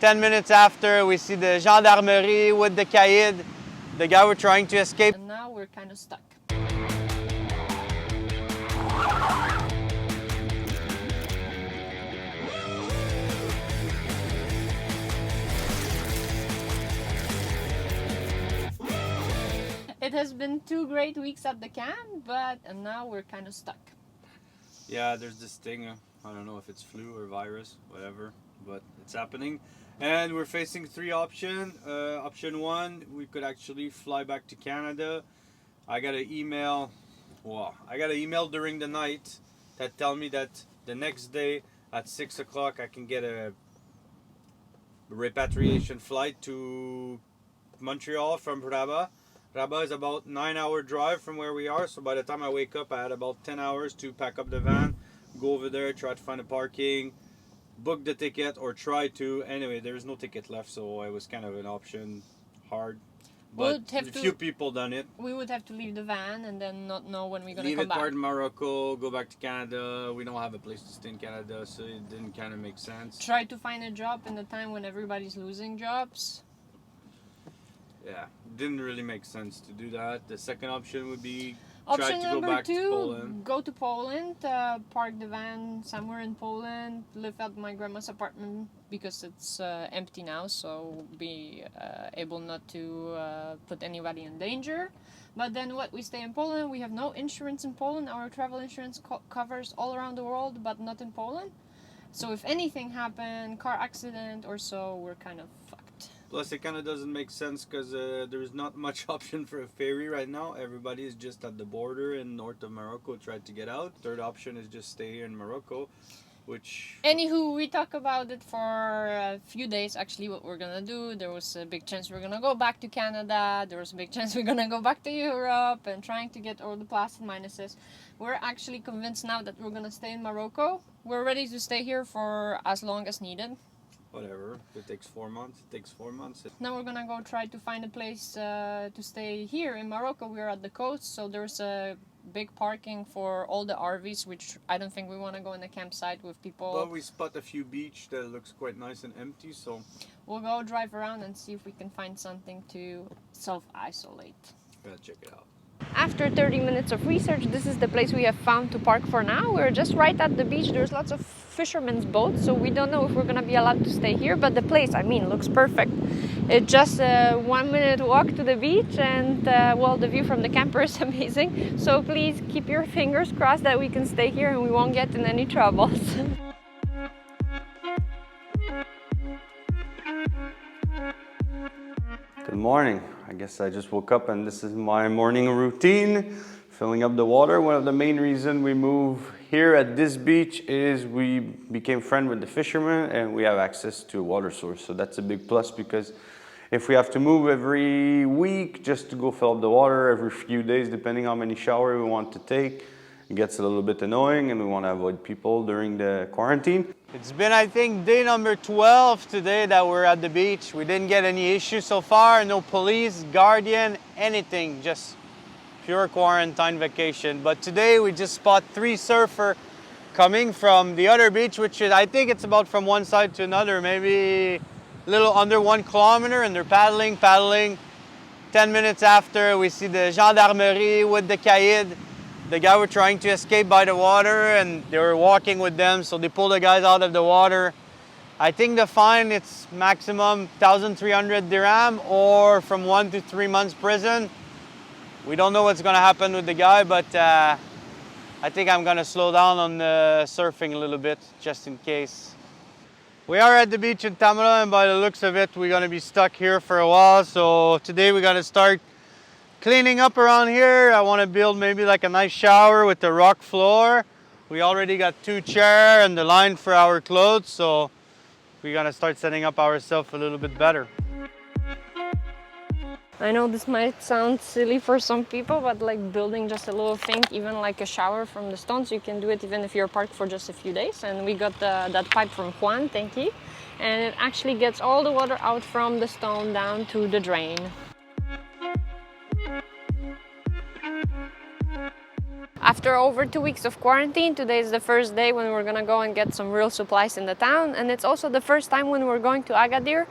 10 minutes after, we see the gendarmerie with the caïd. The guy were trying to escape. And now we're kind of stuck. It has been 2 great weeks at the camp, but now we're kind of stuck. Yeah, there's this thing, I don't know if it's flu or virus, whatever, but it's happening. And we're facing 3 options. Option 1, we could actually fly back to Canada. I got an email during the night that tell me that the next day at 6 o'clock I can get a repatriation flight to Montreal from Rabat. Rabat is about 9-hour drive from where we are, so by the time I wake up I had about 10 hours to pack up the van, go over there, try to find a parking, book the ticket, or try to. Anyway, there's no ticket left, so it was kind of an option, hard. But a few people done it. We would have to leave the van and then not know when we're going to Leave come it back. part in Morocco, go back to Canada. We don't have a place to stay in Canada, so it didn't kind of make sense. Try to find a job in the time when everybody's losing jobs. Yeah, didn't really make sense to do that. The second option would be Option try to go number back 2, to Poland. go to Poland, park the van somewhere in Poland, live at my grandma's apartment because it's empty now, so be able not to put anybody in danger. But then what, we stay in Poland, we have no insurance in Poland. Our travel insurance covers all around the world, but not in Poland. So if anything happened, car accident or so, we're kind of fucked. Plus, it kind of doesn't make sense because there's not much option for a ferry right now. Everybody is just at the border in north of Morocco, tried to get out. Third option is just stay here in Morocco, which... Anywho, we talked about it for a few days, actually, what we're gonna do. There was a big chance we're gonna go back to Canada. There was a big chance we're gonna go back to Europe and trying to get all the plus and minuses. We're actually convinced now that we're gonna stay in Morocco. We're ready to stay here for as long as needed. Whatever. If it takes 4 months, it takes 4 months. Now we're gonna go try to find a place to stay here in Morocco. We're at the coast, so there's a big parking for all the RVs, which I don't think we want to go in a campsite with people. But we spot a few beach that looks quite nice and empty, so we'll go drive around and see if we can find something to self-isolate. gotta check it out. After 30 minutes of research, this is the place we have found to park for now. We're just right at the beach. There's lots of fishermen's boats, so we don't know if we're gonna be allowed to stay here, but the place, I mean, looks perfect. It's just a 1-minute walk to the beach, and well, the view from the camper is amazing. So please keep your fingers crossed that we can stay here and we won't get in any troubles. Good morning. I guess I just woke up and this is my morning routine, filling up the water. One of the main reasons we move here at this beach is we became friends with the fishermen and we have access to a water source. So that's a big plus, because if we have to move every week just to go fill up the water every few days, depending how many showers we want to take, it gets a little bit annoying and we want to avoid people during the quarantine. It's been, I think, day number 12 today that we're at the beach. We didn't get any issues so far, no police, guardian, anything, just pure quarantine vacation. But today we just spot 3 surfers coming from the other beach, which is, I think it's about from one side to another, maybe a little under 1 kilometer, and they're paddling. 10 minutes after, we see the gendarmerie with the caïd. The guy were trying to escape by the water and they were walking with them, so they pulled the guys out of the water. I think the fine, it's maximum 1,300 dirham or from 1 to 3 months prison. We don't know what's gonna happen with the guy, but I think I'm gonna slow down on the surfing a little bit, just in case. We are at the beach in Tamala, and by the looks of it, we're gonna be stuck here for a while. So today we're gonna start cleaning up around here. I want to build maybe like a nice shower with the rock floor. We already got 2 chairs and the line for our clothes, so we're gonna start setting up ourselves a little bit better. I know this might sound silly for some people, but like building just a little thing, even like a shower from the stones, you can do it even if you're parked for just a few days. And we got that pipe from Juan, thank you. And it actually gets all the water out from the stone down to the drain. After over 2 weeks of quarantine, today is the first day when we're gonna go and get some real supplies in the town, and it's also the first time when we're going to Agadir,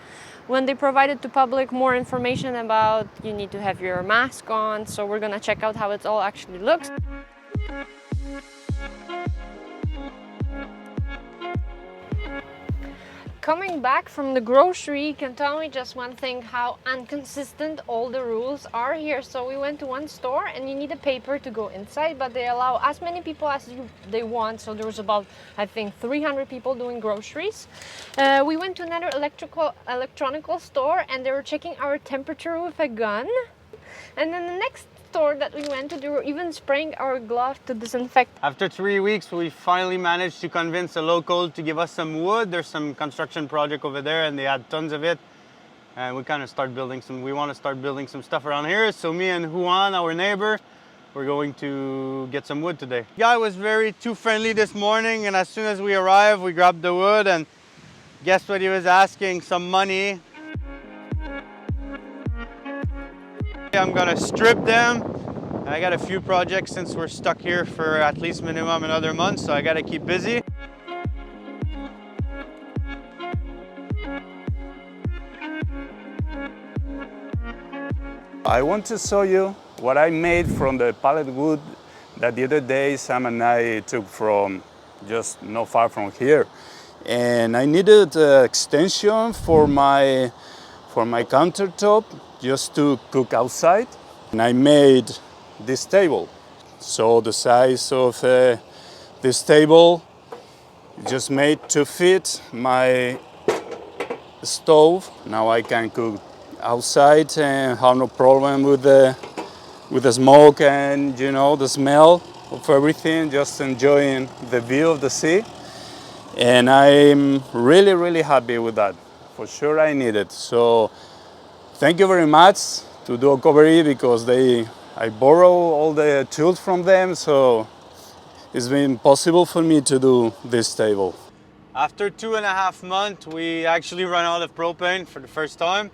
when they provided to public more information about you need to have your mask on, so we're gonna check out how it all actually looks. Coming back from the grocery can tell me just one thing, how inconsistent all the rules are here. So we went to one store and you need a paper to go inside, but they allow as many people as they want. So there was about, I think, 300 people doing groceries. We went to another electronical store and they were checking our temperature with a gun. And then the next store that we went to, they were even spraying our glove to disinfect. After 3 weeks, we finally managed to convince a local to give us some wood. There's some construction project over there and they had tons of it. And we kind of we want to start building some stuff around here. So me and Juan, our neighbor, we're going to get some wood today. The guy was too friendly this morning, and as soon as we arrived, we grabbed the wood, and guess what he was asking? Some money. I'm gonna strip them. I got a few projects since we're stuck here for at least minimum another month, so I gotta keep busy. I want to show you what I made from the pallet wood that the other day Sam and I took from just not far from here. And I needed an extension for my countertop just to cook outside. And I made this table. So the size of this table just made to fit my stove. Now I can cook outside and have no problem with the smoke and the smell of everything, just enjoying the view of the sea. And I'm really, really happy with that. For sure I need it. So thank you very much to Duo Covery, because I borrow all the tools from them, so it's been possible for me to do this table. After 2.5 months, we actually ran out of propane for the first time.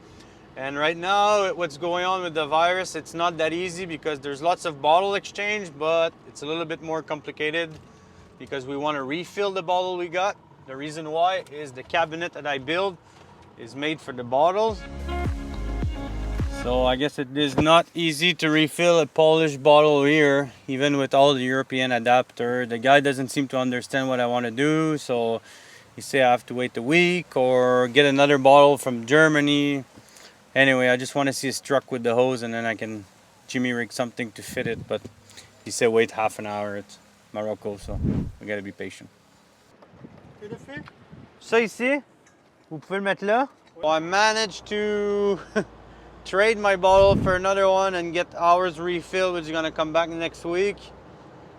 And right now, what's going on with the virus, it's not that easy because there's lots of bottle exchange, but it's a little bit more complicated because we want to refill the bottle we got. The reason why is the cabinet that I built is made for the bottles. So I guess it is not easy to refill a Polish bottle here, even with all the European adapter. The guy doesn't seem to understand what I want to do, so he say I have to wait a week or get another bottle from Germany. Anyway, I just want to see a truck with the hose and then I can jimmy rig something to fit it, but he said wait half an hour. It's Morocco, so we gotta be patient. Ça ici, vous pouvez le mettre là. Well, I managed to trade my bottle for another one and get ours refilled, which is gonna come back next week.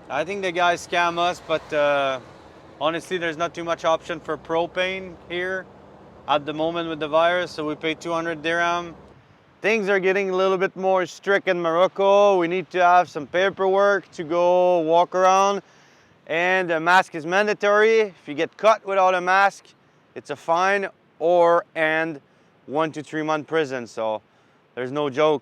I think the guys scam us, but honestly, there's not too much option for propane here at the moment with the virus, so we pay 200 dirham. Things are getting a little bit more strict in Morocco. We need to have some paperwork to go walk around, and a mask is mandatory. If you get caught without a mask, it's a fine and 1 to 3 month prison, so there's no joke.